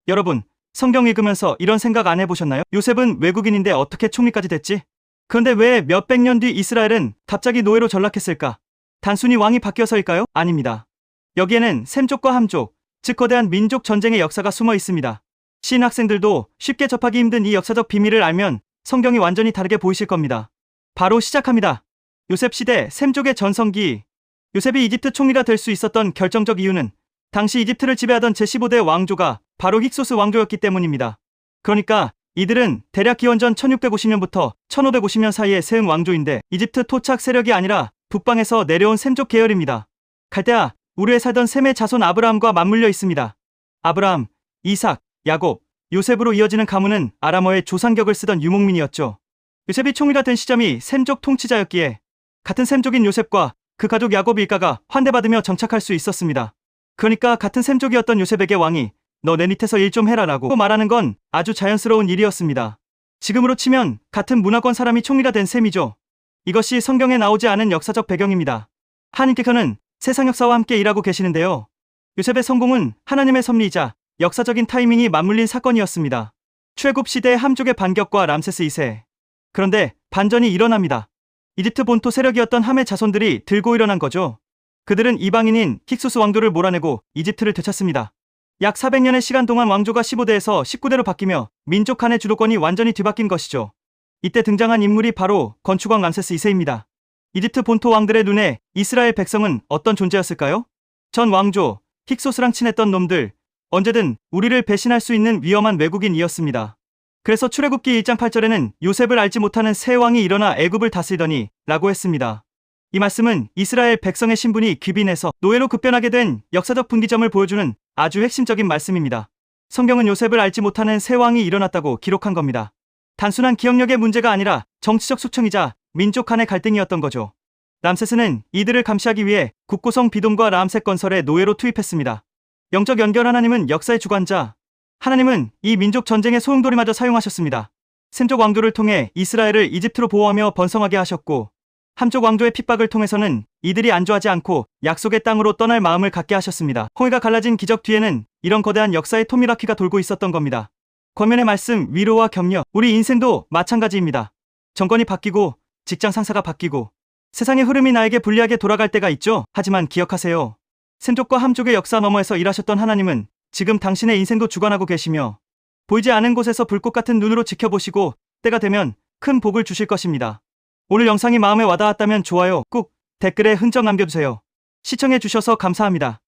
여러분, 성경 읽으면서 이런 생각 안 해보셨나요? 요셉은 외국인인데 어떻게 총리까지 됐지? 그런데 왜 몇백 년 뒤 이스라엘은 갑자기 노예로 전락했을까? 단순히 왕이 바뀌어서일까요? 아닙니다. 여기에는 셈족과 함족, 즉 거대한 민족 전쟁의 역사가 숨어 있습니다. 신학생들도 쉽게 접하기 힘든 이 역사적 비밀을 알면 성경이 완전히 다르게 보이실 겁니다. 바로 시작합니다. 요셉 시대 셈족의 전성기. 요셉이 이집트 총리가 될 수 있었던 결정적 이유는 당시 이집트를 지배하던 제15대 왕조가 바로 힉소스 왕조였기 때문입니다. 그러니까 이들은 대략 기원전 1650년부터 1550년 사이에 세운 왕조인데 이집트 토착 세력이 아니라 북방에서 내려온 셈족 계열입니다. 갈대아, 우르에 살던 셈의 자손 아브라함과 맞물려 있습니다. 아브라함, 이삭, 야곱, 요셉으로 이어지는 가문은 아람어의 조상격을 쓰던 유목민이었죠. 요셉이 총리가 된 시점이 셈족 통치자였기에 같은 셈족인 요셉과 그 가족 야곱 일가가 환대받으며 정착할 수 있었습니다. 그러니까 같은 셈족이었던 요셉에게 왕이 너 내 밑에서 일 좀 해라 라고 말하는 건 아주 자연스러운 일이었습니다. 지금으로 치면 같은 문화권 사람이 총리가 된 셈이죠. 이것이 성경에 나오지 않은 역사적 배경입니다. 하나님께서는 세상 역사와 함께 일하고 계시는데요. 요셉의 성공은 하나님의 섭리이자 역사적인 타이밍이 맞물린 사건이었습니다. 출애굽 시대의 함족의 반격과 람세스 2세. 그런데 반전이 일어납니다. 이집트 본토 세력이었던 함의 자손들이 들고 일어난 거죠. 그들은 이방인인 힉소스 왕조를 몰아내고 이집트를 되찾습니다. 약 400년의 시간 동안 왕조가 15대에서 19대로 바뀌며 민족 간의 주도권이 완전히 뒤바뀐 것이죠. 이때 등장한 인물이 바로 건축왕 람세스 2세입니다. 이집트 본토 왕들의 눈에 이스라엘 백성은 어떤 존재였을까요? 전 왕조, 힉소스랑 친했던 놈들, 언제든 우리를 배신할 수 있는 위험한 외국인이었습니다. 그래서 출애굽기 1장 8절에는 요셉을 알지 못하는 새 왕이 일어나 애굽을 다스리더니 라고 했습니다. 이 말씀은 이스라엘 백성의 신분이 귀빈해서 노예로 급변하게 된 역사적 분기점을 보여주는 아주 핵심적인 말씀입니다. 성경은 요셉을 알지 못하는 새 왕이 일어났다고 기록한 겁니다. 단순한 기억력의 문제가 아니라 정치적 숙청이자 민족 간의 갈등이었던 거죠. 람세스는 이들을 감시하기 위해 국고성 비돔과 라암셋 건설에 노예로 투입했습니다. 영적 연결. 하나님은 역사의 주관자. 하나님은 이 민족 전쟁의 소용돌이마저 사용하셨습니다. 셈족 왕조를 통해 이스라엘을 이집트로 보호하며 번성하게 하셨고 함족 왕조의 핍박을 통해서는 이들이 안주하지 않고 약속의 땅으로 떠날 마음을 갖게 하셨습니다. 홍해가 갈라진 기적 뒤에는 이런 거대한 역사의 토미라키가 돌고 있었던 겁니다. 권면의 말씀, 위로와 격려. 우리 인생도 마찬가지입니다. 정권이 바뀌고 직장 상사가 바뀌고 세상의 흐름이 나에게 불리하게 돌아갈 때가 있죠. 하지만 기억하세요. 셈족과 함족의 역사 너머에서 일하셨던 하나님은 지금 당신의 인생도 주관하고 계시며 보이지 않은 곳에서 불꽃 같은 눈으로 지켜보시고 때가 되면 큰 복을 주실 것입니다. 오늘 영상이 마음에 와닿았다면 좋아요, 꾹 댓글에 흔적 남겨주세요. 시청해주셔서 감사합니다.